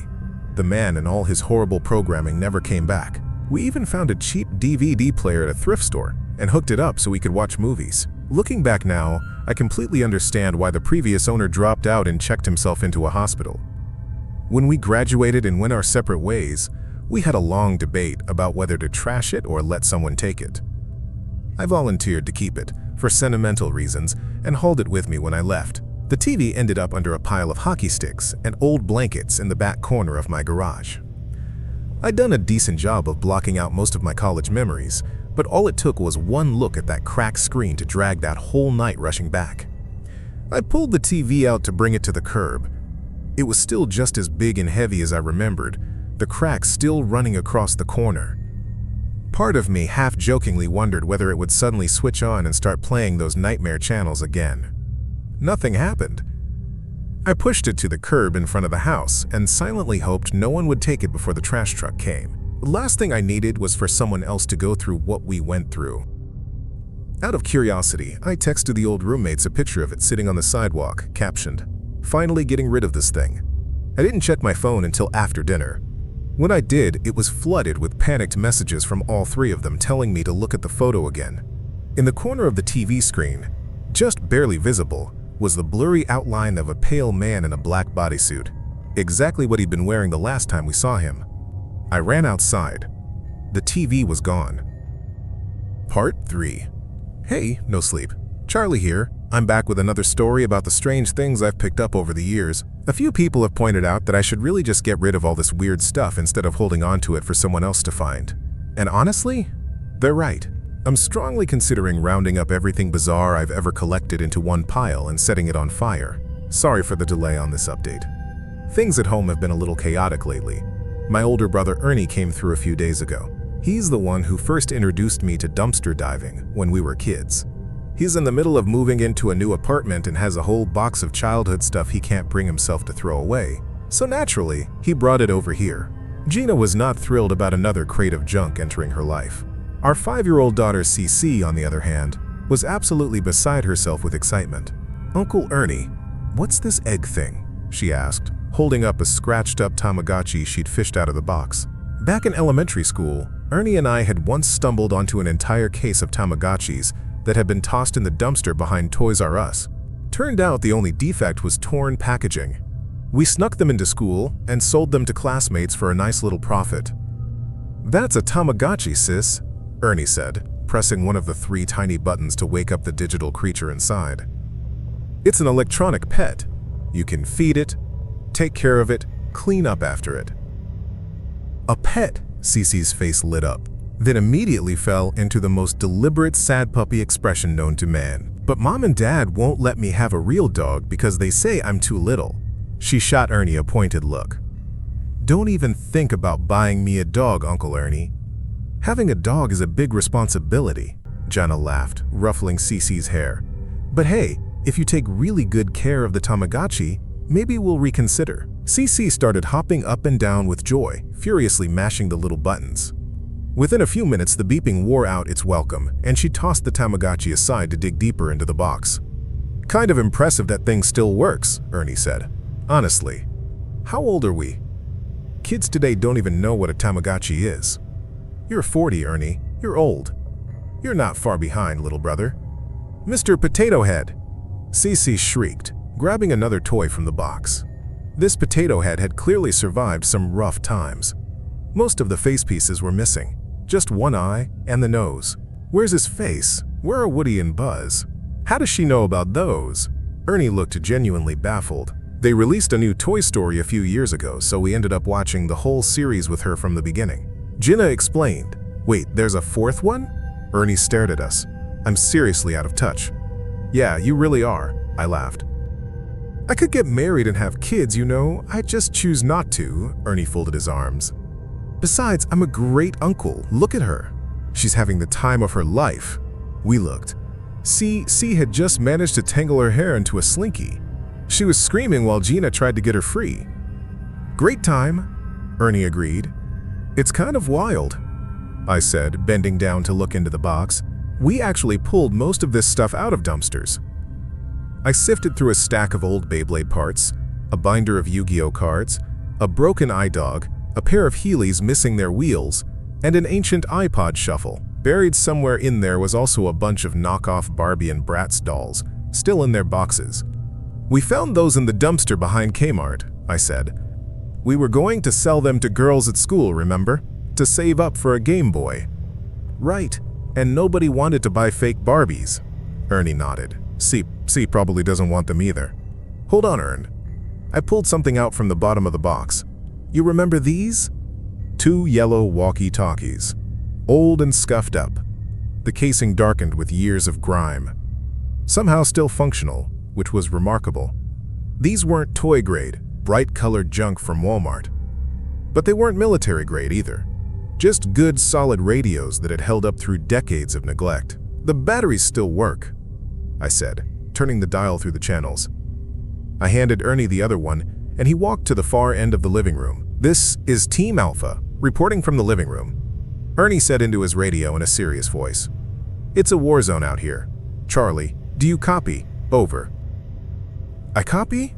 The man and all his horrible programming never came back. We even found a cheap DVD player at a thrift store and hooked it up so we could watch movies. Looking back now, I completely understand why the previous owner dropped out and checked himself into a hospital. When we graduated and went our separate ways, we had a long debate about whether to trash it or let someone take it. I volunteered to keep it, for sentimental reasons, and hauled it with me when I left. The TV ended up under a pile of hockey sticks and old blankets in the back corner of my garage. I'd done a decent job of blocking out most of my college memories, but all it took was one look at that cracked screen to drag that whole night rushing back. I pulled the TV out to bring it to the curb. It was still just as big and heavy as I remembered, the crack still running across the corner. Part of me half-jokingly wondered whether it would suddenly switch on and start playing those nightmare channels again. Nothing happened. I pushed it to the curb in front of the house and silently hoped no one would take it before the trash truck came. The last thing I needed was for someone else to go through what we went through. Out of curiosity, I texted the old roommates a picture of it sitting on the sidewalk, captioned, "Finally getting rid of this thing." I didn't check my phone until after dinner. When I did, it was flooded with panicked messages from all 3 of them telling me to look at the photo again. In the corner of the TV screen, just barely visible, was the blurry outline of a pale man in a black bodysuit, exactly what he'd been wearing the last time we saw him. I ran outside. The TV was gone. Part 3. Hey, No Sleep. Charlie here. I'm back with another story about the strange things I've picked up over the years. A few people have pointed out that I should really just get rid of all this weird stuff instead of holding on to it for someone else to find. And honestly, they're right. I'm strongly considering rounding up everything bizarre I've ever collected into one pile and setting it on fire. Sorry for the delay on this update. Things at home have been a little chaotic lately. My older brother Ernie came through a few days ago. He's the one who first introduced me to dumpster diving when we were kids. He's in the middle of moving into a new apartment and has a whole box of childhood stuff he can't bring himself to throw away. So naturally, he brought it over here. Gina was not thrilled about another crate of junk entering her life. Our 5-year-old daughter CC, on the other hand, was absolutely beside herself with excitement. "Uncle Ernie, what's this egg thing?" she asked, holding up a scratched-up Tamagotchi she'd fished out of the box. Back in elementary school, Ernie and I had once stumbled onto an entire case of Tamagotchis that had been tossed in the dumpster behind Toys R Us. Turned out the only defect was torn packaging. We snuck them into school and sold them to classmates for a nice little profit. "That's a Tamagotchi, sis," Ernie said, pressing one of the 3 tiny buttons to wake up the digital creature inside. "It's an electronic pet. You can feed it, take care of it, clean up after it." "A pet," Cece's face lit up, then immediately fell into the most deliberate sad puppy expression known to man. "But Mom and Dad won't let me have a real dog because they say I'm too little." She shot Ernie a pointed look. "Don't even think about buying me a dog, Uncle Ernie. Having a dog is a big responsibility," Jana laughed, ruffling Cece's hair. "But hey, if you take really good care of the Tamagotchi, maybe we'll reconsider." Cece started hopping up and down with joy, furiously mashing the little buttons. Within a few minutes, the beeping wore out its welcome, and she tossed the Tamagotchi aside to dig deeper into the box. "Kind of impressive that thing still works," Ernie said. "Honestly, how old are we? Kids today don't even know what a Tamagotchi is." "You're 40, Ernie. You're old. You're not far behind, little brother." "Mr. Potato Head!" Cece shrieked, grabbing another toy from the box. This potato head had clearly survived some rough times. Most of the face pieces were missing, just one eye and the nose. "Where's his face? Where are Woody and Buzz? How does she know about those?" Ernie looked genuinely baffled. "They released a new Toy Story a few years ago, so we ended up watching the whole series with her from the beginning," Jenna explained. "Wait, there's a 4th one?" Ernie stared at us. "I'm seriously out of touch." "Yeah, you really are," I laughed. "I could get married and have kids, you know. I just choose not to," Ernie folded his arms. "Besides, I'm a great uncle. Look at her. She's having the time of her life." We looked. C had just managed to tangle her hair into a slinky. She was screaming while Gina tried to get her free. "Great time," Ernie agreed. "It's kind of wild," I said, bending down to look into the box. "We actually pulled most of this stuff out of dumpsters." I sifted through a stack of old Beyblade parts, a binder of Yu-Gi-Oh cards, a broken iDog, a pair of Heelys missing their wheels, and an ancient iPod shuffle. Buried somewhere in there was also a bunch of knockoff Barbie and Bratz dolls, still in their boxes. "We found those in the dumpster behind Kmart," I said. "We were going to sell them to girls at school, remember? To save up for a Game Boy." "Right, and nobody wanted to buy fake Barbies." Ernie nodded. C probably doesn't want them either." "Hold on, Ern." I pulled something out from the bottom of the box. "You remember these?" 2 yellow walkie-talkies, old and scuffed up. The casing darkened with years of grime. Somehow still functional, which was remarkable. These weren't toy-grade, bright-colored junk from Walmart. But they weren't military-grade either. Just good, solid radios that had held up through decades of neglect. "The batteries still work," I said, turning the dial through the channels. I handed Ernie the other one, and he walked to the far end of the living room. "This is Team Alpha, reporting from the living room," Ernie said into his radio in a serious voice. "It's a war zone out here. Charlie, do you copy? Over." I copy,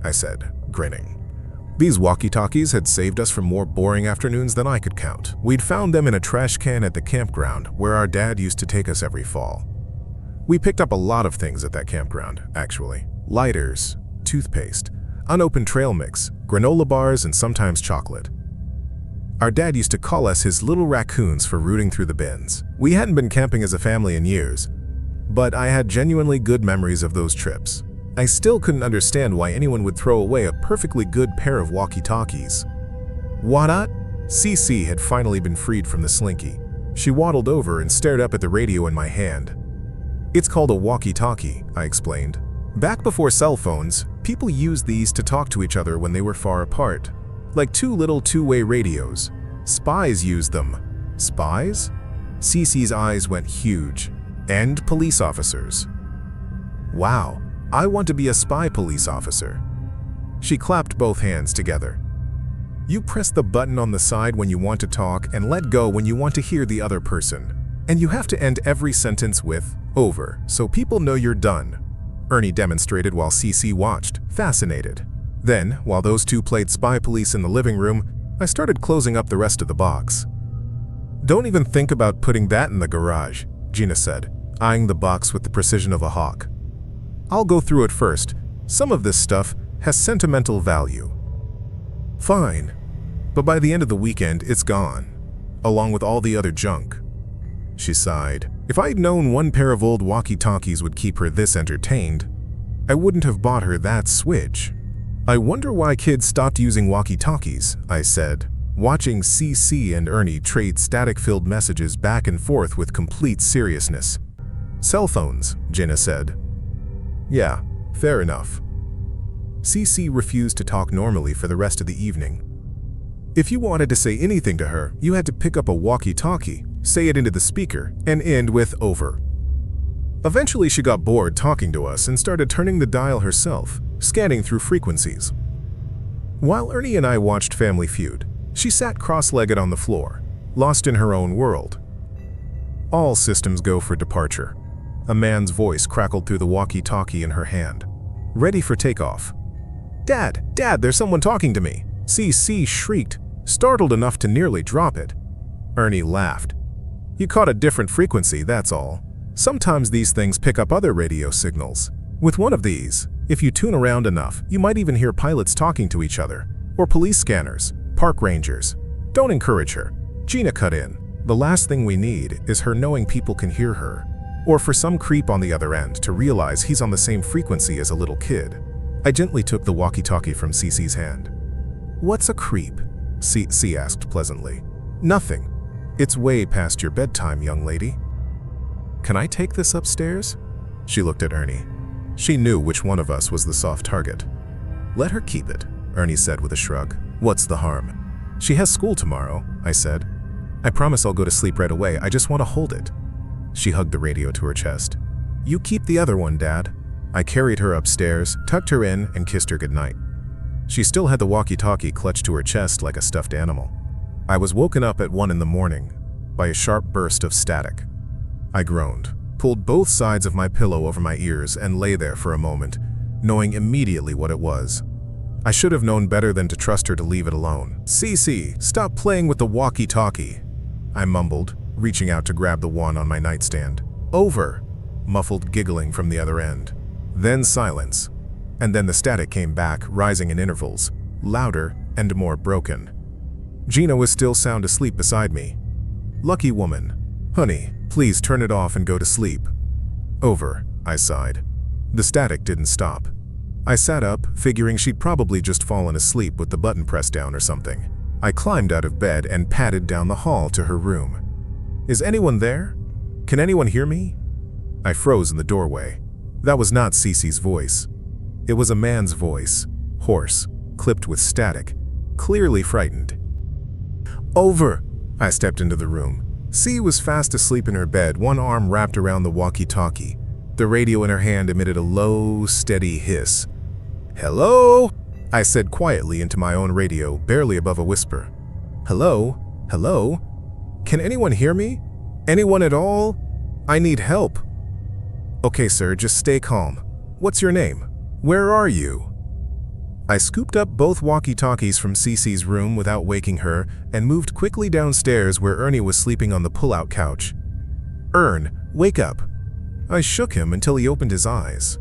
I said, grinning. These walkie-talkies had saved us from more boring afternoons than I could count. We'd found them in a trash can at the campground where our dad used to take us every fall. We picked up a lot of things at that campground, actually. Lighters, toothpaste, unopened trail mix, granola bars, and sometimes chocolate. Our dad used to call us his little raccoons for rooting through the bins. We hadn't been camping as a family in years, but I had genuinely good memories of those trips. I still couldn't understand why anyone would throw away a perfectly good pair of walkie-talkies. "What?" Cece had finally been freed from the slinky. She waddled over and stared up at the radio in my hand. "It's called a walkie-talkie," I explained. "Back before cell phones, people used these to talk to each other when they were far apart. Like 2 little two-way radios. Spies used them." "Spies?" Cece's eyes went huge. "And police officers." "Wow, I want to be a spy police officer." She clapped both hands together. "You press the button on the side when you want to talk and let go when you want to hear the other person. And you have to end every sentence with 'over' so people know you're done. Ernie demonstrated while CC watched, fascinated. Then, while those two played spy police in the living room, I started closing up the rest of the box. "Don't even think about putting that in the garage," Gina said, eyeing the box with the precision of a hawk. "I'll go through it first. Some of this stuff has sentimental value." "Fine, but by the end of the weekend, it's gone, along with all the other junk." She sighed. "If I'd known one pair of old walkie-talkies would keep her this entertained, I wouldn't have bought her that Switch." "I wonder why kids stopped using walkie-talkies," I said, watching CC and Ernie trade static-filled messages back and forth with complete seriousness. "Cell phones," Gina said. "Yeah, fair enough." CC refused to talk normally for the rest of the evening. If you wanted to say anything to her, you had to pick up a walkie-talkie, say it into the speaker, and end with "over." Eventually she got bored talking to us and started turning the dial herself, scanning through frequencies. While Ernie and I watched Family Feud, she sat cross-legged on the floor, lost in her own world. All systems go for departure. A man's voice crackled through the walkie-talkie in her hand. "Ready for takeoff." "Dad, Dad, there's someone talking to me!" CC shrieked, startled enough to nearly drop it. Ernie laughed. "You caught a different frequency, that's all. Sometimes these things pick up other radio signals. With one of these, if you tune around enough, you might even hear pilots talking to each other, or police scanners, park rangers. Don't encourage her." Gina cut in. "The last thing we need is her knowing people can hear her, or for some creep on the other end to realize he's on the same frequency as a little kid." I gently took the walkie-talkie from CC's hand. "What's a creep?" CC asked pleasantly. "Nothing. It's way past your bedtime, young lady." "Can I take this upstairs?" She looked at Ernie. She knew which one of us was the soft target. "Let her keep it," Ernie said with a shrug. "What's the harm?" "She has school tomorrow," I said. "I promise I'll go to sleep right away. I just want to hold it." She hugged the radio to her chest. "You keep the other one, Dad." I carried her upstairs, tucked her in, and kissed her goodnight. She still had the walkie-talkie clutched to her chest like a stuffed animal. I was woken up at 1 in the morning by a sharp burst of static. I groaned, pulled both sides of my pillow over my ears, and lay there for a moment, knowing immediately what it was. I should have known better than to trust her to leave it alone. "CC, stop playing with the walkie-talkie," I mumbled, reaching out to grab the one on my nightstand. "Over," muffled giggling from the other end. Then silence, and then the static came back, rising in intervals, louder and more broken. Gina was still sound asleep beside me. "Lucky woman. Honey, please turn it off and go to sleep." "Over," I sighed. The static didn't stop. I sat up, figuring she'd probably just fallen asleep with the button pressed down or something. I climbed out of bed and padded down the hall to her room. "Is anyone there? Can anyone hear me?" I froze in the doorway. That was not CC's voice. It was a man's voice, hoarse, clipped with static, clearly frightened. "Over!" I stepped into the room. C was fast asleep in her bed, one arm wrapped around the walkie-talkie. The radio in her hand emitted a low, steady hiss. "Hello?" I said quietly into my own radio, barely above a whisper. "Hello? Hello? Can anyone hear me? Anyone at all? I need help." "Okay, sir, just stay calm. What's your name? Where are you?" I scooped up both walkie-talkies from CC's room without waking her and moved quickly downstairs where Ernie was sleeping on the pull-out couch. "Ern, wake up." I shook him until he opened his eyes.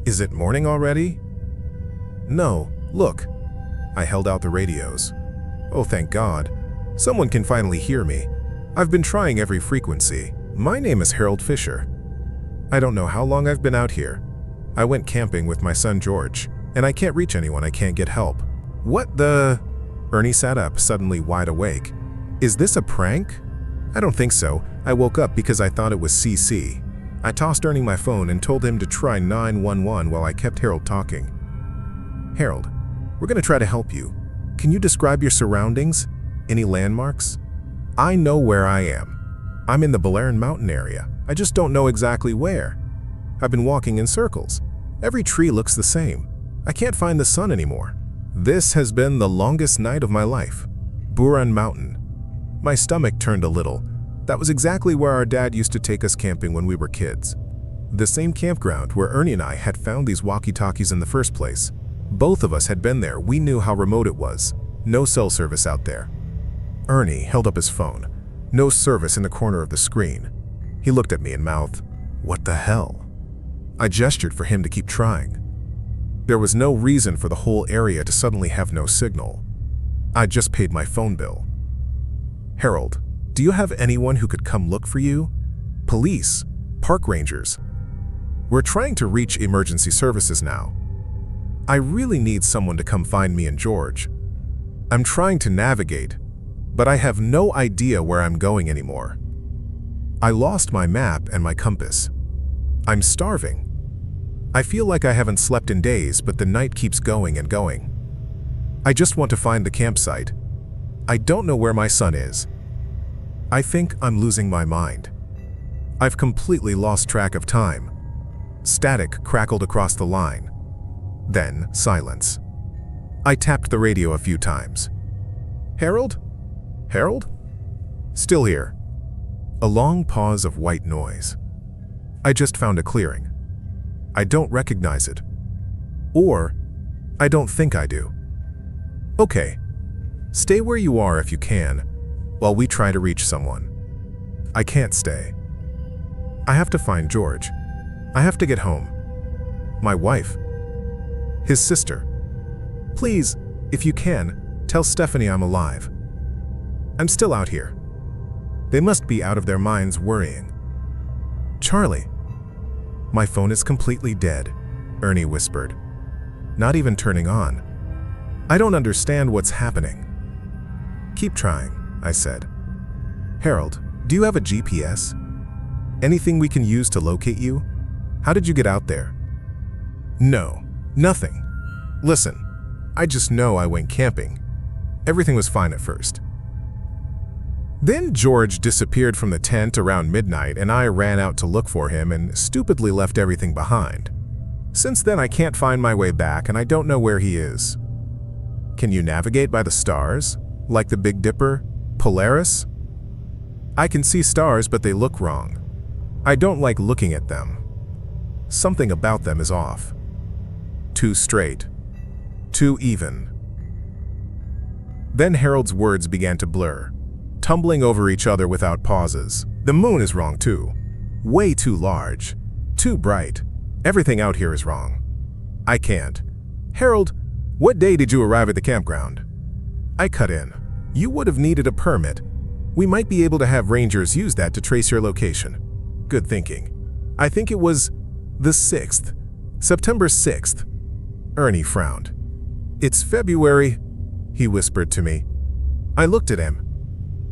"Is it morning already?" "No, look." I held out the radios. "Oh, thank God. Someone can finally hear me. I've been trying every frequency. My name is Harold Fisher. I don't know how long I've been out here. I went camping with my son George, and I can't reach anyone. I can't get help." "What the?" Ernie sat up, suddenly wide awake. "Is this a prank?" "I don't think so. I woke up because I thought it was CC. I tossed Ernie my phone and told him to try 911 while I kept Harold talking. Harold, we're going to try to help you. Can you describe your surroundings? Any landmarks?" "I know where I am. I'm in the Balearin Mountain area. I just don't know exactly where. I've been walking in circles. Every tree looks the same. I can't find the sun anymore. This has been the longest night of my life. Buran Mountain." My stomach turned a little. That was exactly where our dad used to take us camping when we were kids. The same campground where Ernie and I had found these walkie-talkies in the first place. Both of us had been there. We knew how remote it was. No cell service out there. Ernie held up his phone. No service in the corner of the screen. He looked at me and mouthed, "What the hell?" I gestured for him to keep trying. There was no reason for the whole area to suddenly have no signal. I just paid my phone bill. "Harold, do you have anyone who could come look for you? Police, park rangers. We're trying to reach emergency services now. I really need someone to come find me and George. I'm trying to navigate, but I have no idea where I'm going anymore. I lost my map and my compass. I'm starving. I feel like I haven't slept in days, but the night keeps going and going. I just want to find the campsite. I don't know where my son is. I think I'm losing my mind. I've completely lost track of time." Static crackled across the line. Then silence. I tapped the radio a few times. "Harold? Harold?" "Still here." A long pause of white noise. "I just found a clearing. I don't recognize it. Or, I don't think I do." "Okay. Stay where you are if you can, while we try to reach someone." "I can't stay. I have to find George. I have to get home. My wife. His sister. Please, if you can, tell Stephanie I'm alive. I'm still out here. They must be out of their minds worrying." "Charlie." "My phone is completely dead," Ernie whispered. "Not even turning on. I don't understand what's happening." "Keep trying," I said. "Harold, do you have a GPS? Anything we can use to locate you? How did you get out there?" "No, nothing. Listen, I just know I went camping. Everything was fine at first." Then George disappeared from the tent around midnight, and I ran out to look for him and stupidly left everything behind. Since then, I can't find my way back, and I don't know where he is. Can you navigate by the stars? Like the Big Dipper? Polaris? I can see stars, but they look wrong. I don't like looking at them. Something about them is off. Too straight. Too even. Then Harold's words began to blur, tumbling over each other without pauses. "The moon is wrong too. Way too large. Too bright. Everything out here is wrong. I can't. Harold, what day did you arrive at the campground?" I cut in. "You would have needed a permit. We might be able to have rangers use that to trace your location." "Good thinking. I think it was the 6th. September 6th. Ernie frowned. "It's February," he whispered to me. I looked at him.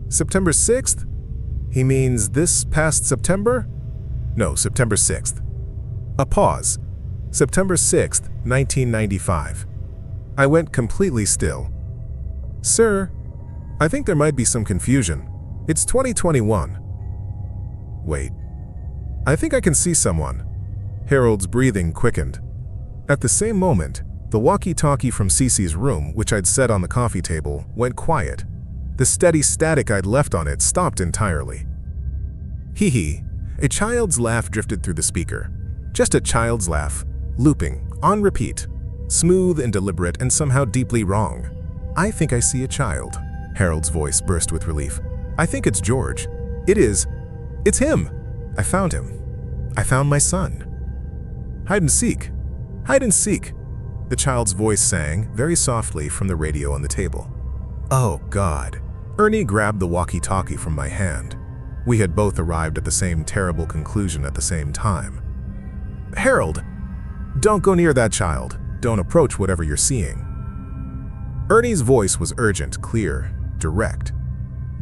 "September 6th? He means this past September?" "No, September 6th. A pause. "September 6th, 1995. I went completely still. "Sir, I think there might be some confusion. It's 2021. "Wait. I think I can see someone." Harold's breathing quickened. At the same moment, the walkie-talkie from Cece's room, which I'd set on the coffee table, went quiet. The steady static I'd left on it stopped entirely. "Hee hee." A child's laugh drifted through the speaker. Just a child's laugh, looping, on repeat, smooth and deliberate and somehow deeply wrong. "I think I see a child." Harold's voice burst with relief. "I think it's George. It is. It's him. I found him. I found my son." "Hide and seek. Hide and seek," the child's voice sang very softly from the radio on the table. Oh, God. Ernie grabbed the walkie-talkie from my hand. We had both arrived at the same terrible conclusion at the same time. "Harold, don't go near that child. Don't approach whatever you're seeing." Ernie's voice was urgent, clear, direct,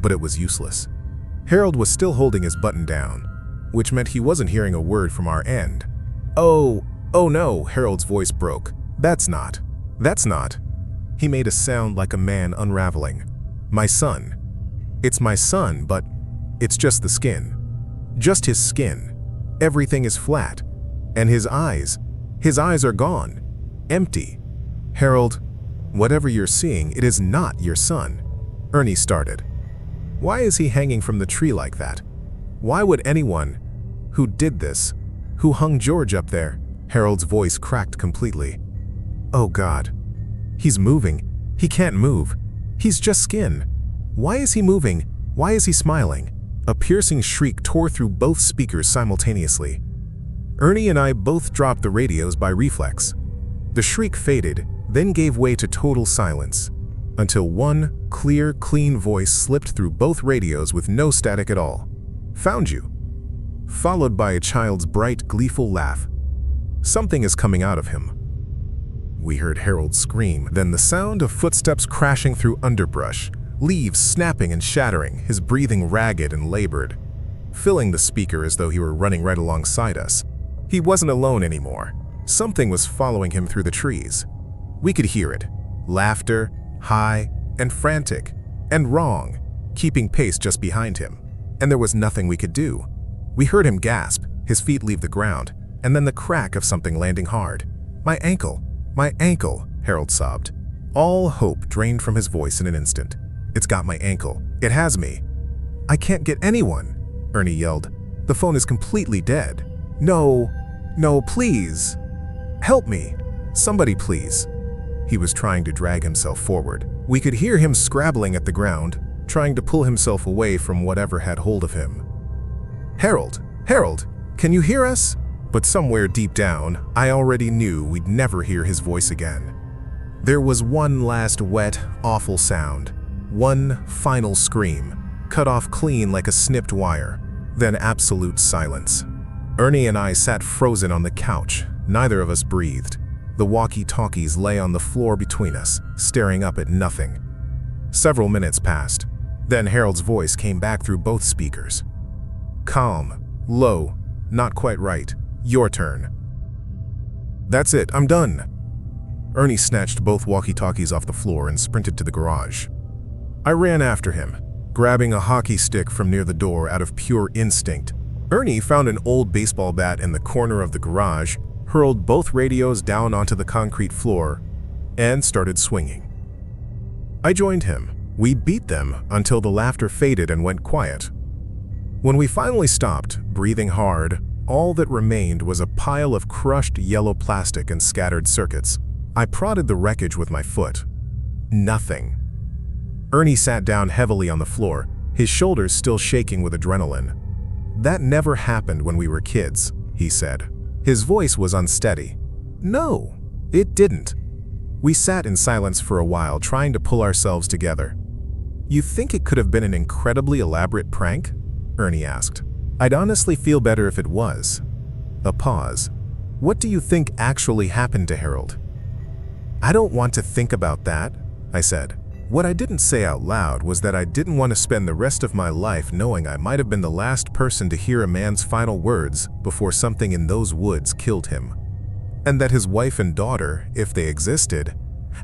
but it was useless. Harold was still holding his button down, which meant he wasn't hearing a word from our end. Oh no, Harold's voice broke. That's not. He made a sound like a man unraveling. "My son. It's my son, but it's just the skin. Just his skin. Everything is flat. And his eyes are gone. Empty. Harold, whatever you're seeing, it is not your son." Ernie started. "Why is he hanging from the tree like that? Why would anyone who did this, Who hung George up there? Harold's voice cracked completely. Oh God. He's moving. He can't move. He's just skin. Why is he moving? Why is he smiling? A piercing shriek tore through both speakers simultaneously. Ernie and I both dropped the radios by reflex. The shriek faded, then gave way to total silence, until one clear, clean voice slipped through both radios with no static at all. Found you. Followed by a child's bright, gleeful laugh. Something is coming out of him. We heard Harold scream, then the sound of footsteps crashing through underbrush, leaves snapping and shattering, his breathing ragged and labored, filling the speaker as though he were running right alongside us. He wasn't alone anymore. Something was following him through the trees. We could hear it. Laughter, high and frantic, and wrong, keeping pace just behind him. And there was nothing we could do. We heard him gasp, his feet leave the ground, and then the crack of something landing hard. My ankle, Harold sobbed. All hope drained from his voice in an instant. It's got my ankle. It has me. I can't get anyone, Ernie yelled. The phone is completely dead. No, please. Help me. Somebody please. He was trying to drag himself forward. We could hear him scrabbling at the ground, trying to pull himself away from whatever had hold of him. Harold, can you hear us? But somewhere deep down, I already knew we'd never hear his voice again. There was one last wet, awful sound. One final scream, cut off clean like a snipped wire. Then absolute silence. Ernie and I sat frozen on the couch. Neither of us breathed. The walkie-talkies lay on the floor between us, staring up at nothing. Several minutes passed. Then Harold's voice came back through both speakers. Calm, low, not quite right. Your turn. That's it, I'm done. Ernie snatched both walkie-talkies off the floor and sprinted to the garage. I ran after him, grabbing a hockey stick from near the door out of pure instinct. Ernie found an old baseball bat in the corner of the garage, hurled both radios down onto the concrete floor, and started swinging. I joined him. We beat them until the laughter faded and went quiet. When we finally stopped, breathing hard, all that remained was a pile of crushed yellow plastic and scattered circuits. I prodded the wreckage with my foot. Nothing. Ernie sat down heavily on the floor, his shoulders still shaking with adrenaline. That never happened when we were kids, he said. His voice was unsteady. No, it didn't. We sat in silence for a while, trying to pull ourselves together. You think it could have been an incredibly elaborate prank? Ernie asked. I'd honestly feel better if it was. A pause. What do you think actually happened to Harold? I don't want to think about that, I said. What I didn't say out loud was that I didn't want to spend the rest of my life knowing I might have been the last person to hear a man's final words before something in those woods killed him. And that his wife and daughter, if they existed,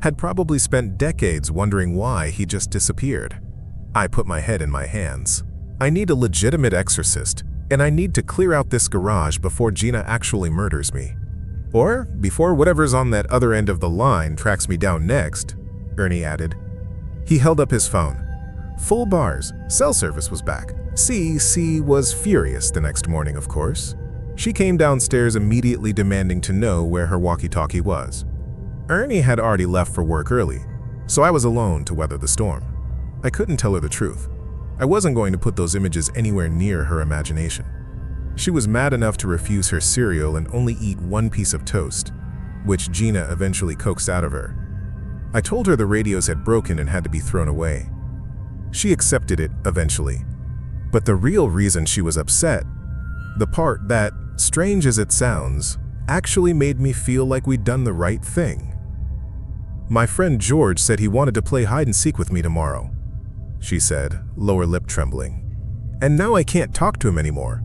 had probably spent decades wondering why he just disappeared. I put my head in my hands. I need a legitimate exorcist, and I need to clear out this garage before Gina actually murders me. Or before whatever's on that other end of the line tracks me down next, Ernie added. He held up his phone. Full bars. Cell service was back. C was furious the next morning, of course. She came downstairs immediately demanding to know where her walkie-talkie was. Ernie had already left for work early, so I was alone to weather the storm. I couldn't tell her the truth. I wasn't going to put those images anywhere near her imagination. She was mad enough to refuse her cereal and only eat one piece of toast, which Gina eventually coaxed out of her. I told her the radios had broken and had to be thrown away. She accepted it eventually. But the real reason she was upset, the part that, strange as it sounds, actually made me feel like we'd done the right thing. My friend George said he wanted to play hide-and-seek with me tomorrow, she said, lower lip trembling. And now I can't talk to him anymore.